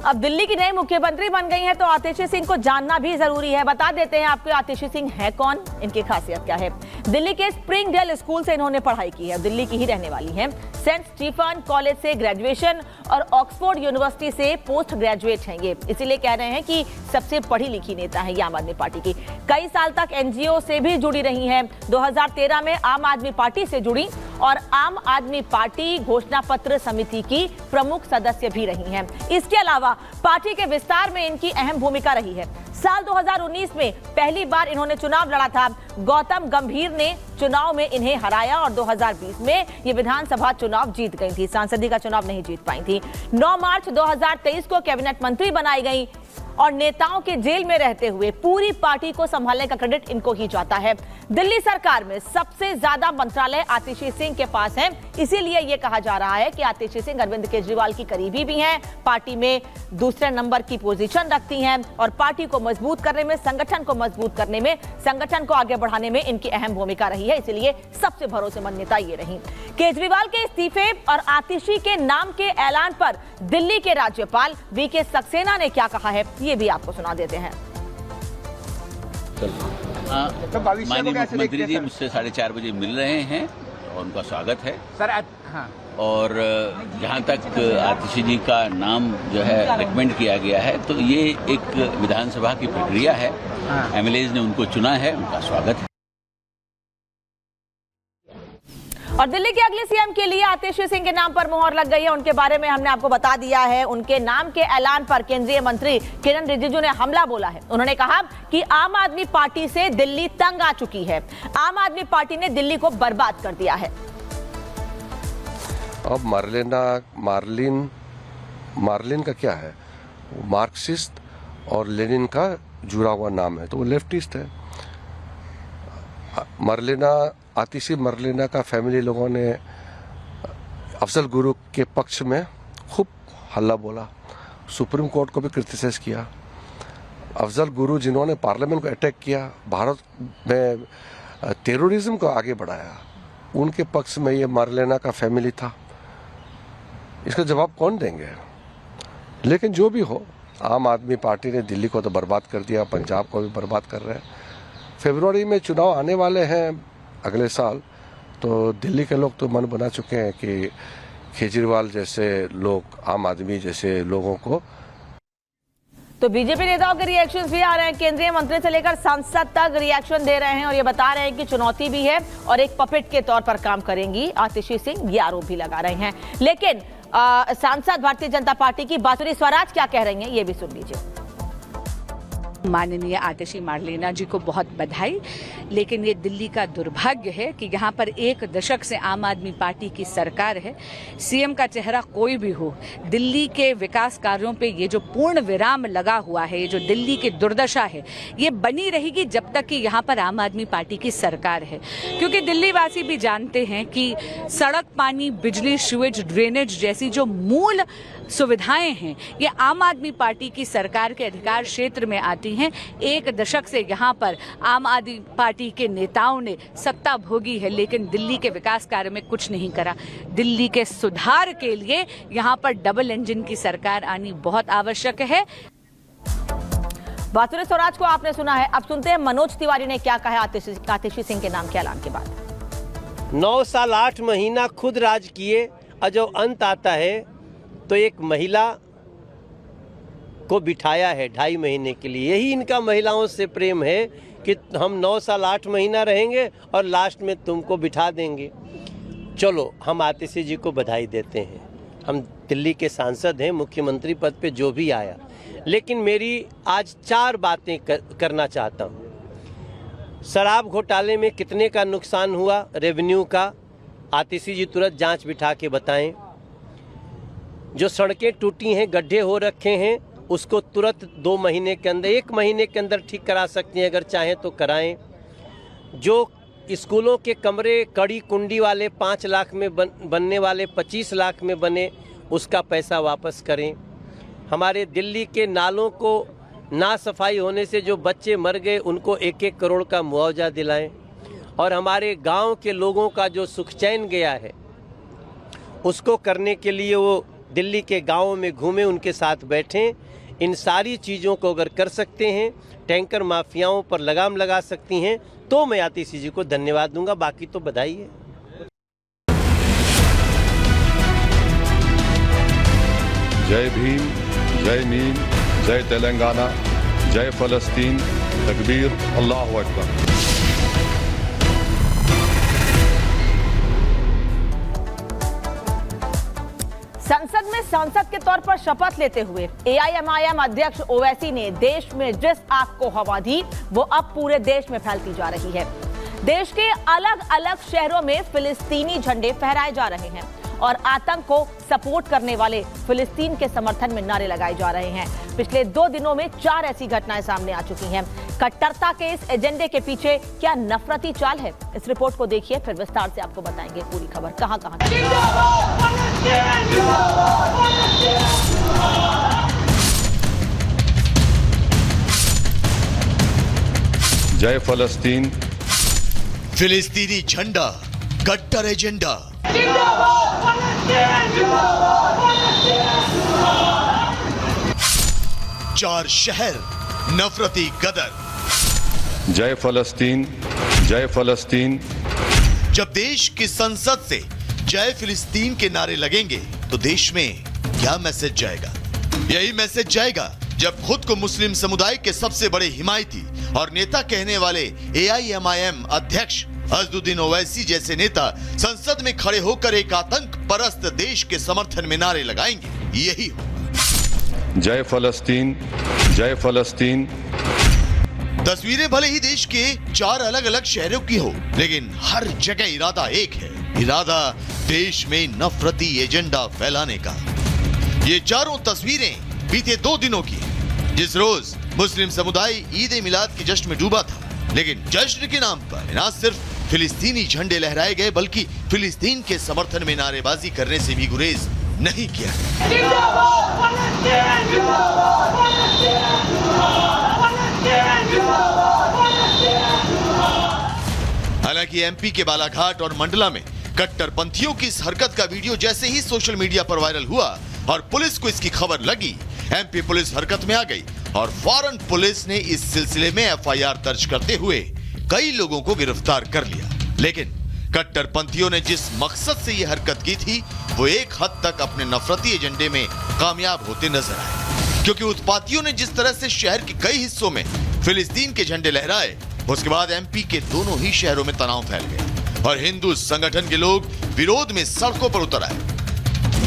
अब दिल्ली की नई मुख्यमंत्री बन गई हैं तो आतिशी सिंह को जानना भी जरूरी है। बता देते हैं आपको आतिशी सिंह है कौन, इनकी खासियत क्या है। दिल्ली के स्प्रिंगडेल स्कूल से इन्होंने पढ़ाई की है, दिल्ली की ही रहने वाली हैं। सेंट स्टीफन कॉलेज से ग्रेजुएशन और ऑक्सफोर्ड यूनिवर्सिटी से पोस्ट ग्रेजुएट हैं ये, इसीलिए कह रहे हैं कि सबसे पढ़ी लिखी नेता है ये आम आदमी पार्टी की। कई साल तक एनजीओ से भी जुड़ी रही हैं। 2013 में आम आदमी पार्टी से जुड़ी और आम आदमी पार्टी घोषणा पत्र समिति की प्रमुख सदस्य भी रही हैं। इसके अलावा पार्टी के विस्तार में इनकी अहम भूमिका रही है। साल 2019 में पहली बार इन्होंने चुनाव लड़ा था। गौतम गंभीर ने चुनाव में इन्हें हराया और 2020 में ये विधानसभा चुनाव जीत गई थी, सांसदी का चुनाव नहीं जीत पाई थी। 9 मार्च 2023 को कैबिनेट मंत्री बनाई गई और नेताओं के जेल में रहते हुए पूरी पार्टी को संभालने का क्रेडिट इनको ही जाता है। दिल्ली सरकार में सबसे ज्यादा मंत्रालय आतिशी सिंह के पास हैं, इसीलिए यह कहा जा रहा है कि आतिशी सिंह अरविंद केजरीवाल की करीबी भी हैं, पार्टी में दूसरे नंबर की पोजीशन रखती हैं और पार्टी को मजबूत करने में, संगठन को मजबूत करने में, संगठन को आगे बढ़ाने में इनकी अहम भूमिका रही है, इसलिए सबसे भरोसेमंद नेता ये रही। केजरीवाल के इस्तीफे और आतिशी के नाम के ऐलान पर दिल्ली के राज्यपाल वीके सक्सेना ने क्या कहा है, ये भी आपको सुना देते हैं। माननीय मुख्यमंत्री जी मुझसे 4:30 बजे मिल रहे हैं और उनका स्वागत है सर। हाँ। और जहाँ तक आतिशी जी का नाम जो है रिकमेंड किया गया है तो ये एक विधानसभा की प्रक्रिया है। हाँ। एमएलएज ने उनको चुना है, उनका स्वागत है। और दिल्ली के अगले सीएम के लिए आतिशी सिंह के नाम पर मुहर लग गई है, उनके बारे में हमने आपको बता दिया है। उनके नाम के ऐलान पर केंद्रीय मंत्री किरण रिजिजू ने हमला बोला है। उन्होंने कहा कि आम आदमी पार्टी से दिल्ली तंग आ चुकी है, आम आदमी पार्टी ने दिल्ली को बर्बाद कर दिया है। अब मार्लिन का क्या है, मार्क्सिस्ट और लेनिन का जुड़ा हुआ नाम है तो वो लेफ्टिस्ट है। आतिशी मरलिना का फैमिली लोगों ने अफजल गुरु के पक्ष में खूब हल्ला बोला, सुप्रीम कोर्ट को भी क्रिटिसाइज किया। अफजल गुरु जिन्होंने पार्लियामेंट को अटैक किया, भारत में टेररिज्म को आगे बढ़ाया, उनके पक्ष में ये मरलिना का फैमिली था। इसका जवाब कौन देंगे? लेकिन जो भी हो, आम आदमी पार्टी ने दिल्ली को तो बर्बाद कर दिया, पंजाब को भी बर्बाद कर रहे हैं। फरवरी में चुनाव आने वाले हैं अगले साल, तो दिल्ली के लोग तो मन बना चुके हैं कि केजरीवाल जैसे लोग, आम आदमी जैसे लोगों को। तो बीजेपी नेताओं के रिएक्शंस भी आ रहे हैं, केंद्रीय मंत्री से लेकर सांसद तक रिएक्शन दे रहे हैं और ये बता रहे हैं कि चुनौती भी है और एक पपेट के तौर पर काम करेंगी आतिशी सिंह, ये आरोप भी लगा रहे हैं। लेकिन सांसद भारतीय जनता पार्टी की बांसुरी स्वराज क्या कह रही हैं, ये भी सुन लीजिए। माननीय आतिशी मार्लेना जी को बहुत बधाई, लेकिन ये दिल्ली का दुर्भाग्य है कि यहाँ पर 1 दशक से आम आदमी पार्टी की सरकार है। सीएम का चेहरा कोई भी हो, दिल्ली के विकास कार्यों पे ये जो पूर्ण विराम लगा हुआ है, ये जो दिल्ली की दुर्दशा है, ये बनी रहेगी जब तक कि यहाँ पर आम आदमी पार्टी की सरकार है। क्योंकि दिल्ली वासी भी जानते हैं कि सड़क, पानी, बिजली, सीवेज, ड्रेनेज जैसी जो मूल सुविधाएं हैं, ये आम आदमी पार्टी की सरकार के अधिकार क्षेत्र में आती हैं। 1 दशक से यहाँ पर आम आदमी पार्टी के नेताओं ने सत्ता भोगी है, लेकिन दिल्ली के विकास कार्य में कुछ नहीं करा। दिल्ली के सुधार के लिए यहाँ पर डबल इंजन की सरकार आनी बहुत आवश्यक है। बांसुरी स्वराज को आपने सुना है, अब सुनते हैं मनोज तिवारी ने क्या कहा आतिशी सिंह के नाम के ऐलान के बाद। 9 साल 8 महीना खुद राज किए और जो अंत आता है तो एक महिला को बिठाया है 2.5 महीने के लिए। यही इनका महिलाओं से प्रेम है कि हम 9 साल 8 महीना रहेंगे और लास्ट में तुमको बिठा देंगे। चलो, हम आतिशी जी को बधाई देते हैं। हम दिल्ली के सांसद हैं, मुख्यमंत्री पद पे जो भी आया। लेकिन मेरी आज 4 बातें करना चाहता हूँ। शराब घोटाले में कितने का नुकसान हुआ रेवेन्यू का, आतिशी जी तुरंत जांच बिठा के बताएं। जो सड़कें टूटी हैं, गड्ढे हो रखे हैं, उसको तुरंत 2 महीने के अंदर, 1 महीने के अंदर ठीक करा सकती हैं, अगर चाहें तो कराएं। जो स्कूलों के कमरे कड़ी कुंडी वाले 5 लाख में बनने वाले 25 लाख में बने, उसका पैसा वापस करें। हमारे दिल्ली के नालों को ना सफाई होने से जो बच्चे मर गए, उनको 1-1 करोड़ का मुआवजा दिलाएं। और हमारे गांव के लोगों का जो सुख चैन गया है, उसको करने के लिए वो दिल्ली के गाँवों में घूमें, उनके साथ बैठें। इन सारी चीज़ों को अगर कर सकते हैं, टैंकर माफियाओं पर लगाम लगा सकती हैं, तो मैं आतिशी जी को धन्यवाद दूंगा, बाकी तो बधाई है। जय भीम, जय नीम, जय तेलंगाना, जय फलस्तीन, तकबीर, अल्लाहु अकबर। संसद में सांसद के तौर पर शपथ लेते हुए एआईएमआईएम अध्यक्ष ओवैसी ने देश में जिस आग को हवा दी वो अब पूरे देश में फैलती जा रही है। देश के अलग अलग शहरों में फिलिस्तीनी झंडे फहराए जा रहे हैं और आतंक को सपोर्ट करने वाले फिलिस्तीन के समर्थन में नारे लगाए जा रहे हैं। पिछले 2 दिनों में 4 ऐसी घटनाएं सामने आ चुकी हैं। कट्टरता के इस एजेंडे के पीछे क्या नफरती चाल है, इस रिपोर्ट को देखिए, फिर विस्तार से आपको बताएंगे पूरी खबर कहां कहां। जय फलस्तीन। फिलिस्तीनी झंडा, कट्टर एजेंडा। चार शहर, नफरती गदर। जय फलस्तीन, जय फलस्तीन। जब देश की संसद से जय फिलिस्तीन के नारे लगेंगे तो देश में क्या मैसेज जाएगा? यही मैसेज जाएगा जब खुद को मुस्लिम समुदाय के सबसे बड़े हिमायती और नेता कहने वाले एआईएमआईएम अध्यक्ष असदुद्दीन ओवैसी जैसे नेता संसद में खड़े होकर एक आतंक परस्त देश के समर्थन में नारे लगाएंगे। यही होगा जय फलस्तीन, जय फलस्तीन। तस्वीरें भले ही देश के 4 अलग अलग शहरों की हो, लेकिन हर जगह इरादा एक है, इरादा देश में नफरती एजेंडा फैलाने का। ये चारों तस्वीरें बीते 2 दिनों की, जिस रोज मुस्लिम समुदाय ईद मिलाद के जश्न में डूबा था, लेकिन जश्न के नाम पर न सिर्फ फिलिस्तीनी झंडे लहराए गए बल्कि फिलिस्तीन के समर्थन में नारेबाजी करने से भी गुरेज नहीं किया। हालांकि एमपी के बालाघाट और मंडला में कट्टरपंथियों की इस हरकत का वीडियो जैसे ही सोशल मीडिया पर वायरल हुआ और पुलिस को इसकी खबर लगी, एमपी पुलिस हरकत में आ गई और फौरन पुलिस ने इस सिलसिले में एफआईआर दर्ज करते हुए कई लोगों को गिरफ्तार कर लिया। लेकिन कट्टरपंथियों ने जिस मकसद से यह हरकत की थी वो एक हद तक अपने नफरती एजेंडे में कामयाब होते नजर आए, क्योंकि उत्पातियों ने जिस तरह से शहर के कई हिस्सों में फिलिस्तीन के झंडे लहराए, उसके बाद एमपी के दोनों ही शहरों में तनाव फैल गया और हिंदू संगठन के लोग विरोध में सड़कों पर उतर आए।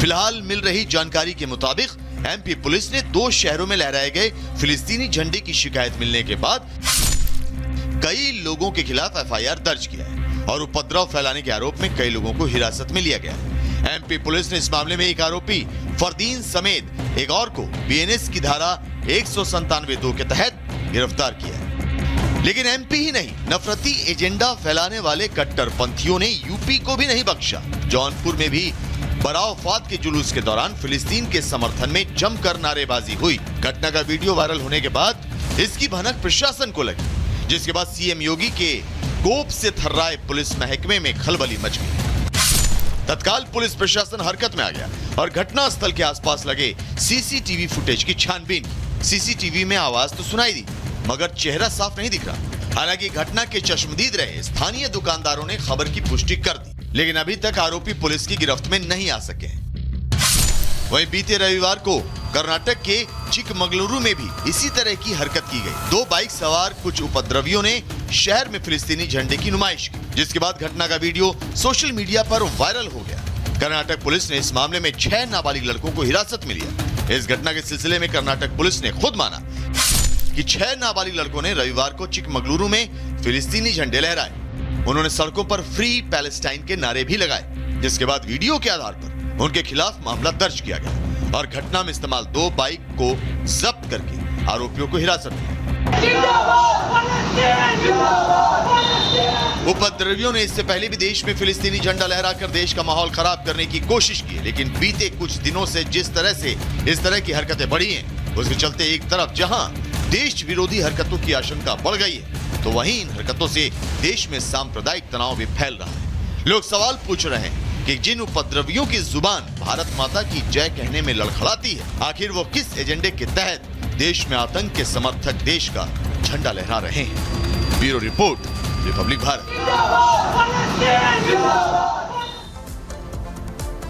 फिलहाल मिल रही जानकारी के मुताबिक एमपी पुलिस ने 2 शहरों में लहराए गए फिलिस्तीनी झंडे की शिकायत मिलने के बाद कई लोगों के खिलाफ एफआईआर दर्ज किया है और उपद्रव फैलाने के आरोप में कई लोगों को हिरासत में लिया गया है। एमपी पुलिस ने इस मामले में एक आरोपी फरदीन समेत एक और को बीएनएस की धारा 197(2) के तहत गिरफ्तार किया है। लेकिन एमपी ही नहीं, नफरती एजेंडा फैलाने वाले कट्टरपंथियों ने यूपी को भी नहीं बख्शा। जौनपुर में भी बरावफात के जुलूस के दौरान फिलिस्तीन के समर्थन में जमकर नारेबाजी हुई। घटना का वीडियो वायरल होने के बाद इसकी भनक प्रशासन को लगी, जिसके बाद सीएम योगी के कोप से थर्राए पुलिस महकमे में खलबली मच गई। तत्काल पुलिस प्रशासन हरकत में आ गया और घटना स्थल के आसपास लगे सीसीटीवी फुटेज की छानबीन की। सीसीटीवी में आवाज तो सुनाई दी मगर चेहरा साफ नहीं दिख रहा। हालांकि घटना के चश्मदीद रहे स्थानीय दुकानदारों ने खबर की पुष्टि कर दी, लेकिन अभी तक आरोपी पुलिस की गिरफ्त में नहीं आ सके। वहीं बीते रविवार को कर्नाटक के चिकमगलुरु में भी इसी तरह की हरकत की गई। 2 बाइक सवार कुछ उपद्रवियों ने शहर में फिलिस्तीनी झंडे की नुमाइश की, जिसके बाद घटना का वीडियो सोशल मीडिया पर वायरल हो गया। कर्नाटक पुलिस ने इस मामले में 6 नाबालिग लड़कों को हिरासत में लिया। इस घटना के सिलसिले में कर्नाटक पुलिस ने खुद माना कि 6 नाबालिग लड़कों ने रविवार को चिकमगलुरु में फिलिस्तीनी झंडे लहराए। उन्होंने सड़कों पर फ्री पैलेस्टाइन के नारे भी लगाए, जिसके बाद वीडियो के आधार पर उनके खिलाफ मामला दर्ज किया गया और घटना में इस्तेमाल 2 बाइक को जब्त करके आरोपियों को हिरासत में लिया। उपद्रवियों ने इससे पहले भी देश में फिलिस्तीनी झंडा लहराकर देश का माहौल खराब करने की कोशिश की, लेकिन बीते कुछ दिनों से जिस तरह से इस तरह की हरकतें बढ़ी हैं, उसके चलते एक तरफ जहां देश विरोधी हरकतों की आशंका बढ़ गई है, तो वहीं इन हरकतों से देश में सांप्रदायिक तनाव भी फैल रहा है। लोग सवाल पूछ रहे हैं कि जिन उपद्रवियों की जुबान भारत माता की जय कहने में लड़खड़ाती है, आखिर वो किस एजेंडे के तहत देश में आतंक के समर्थक देश का झंडा लहरा रहे हैं। Bureau report, Republic Bharat.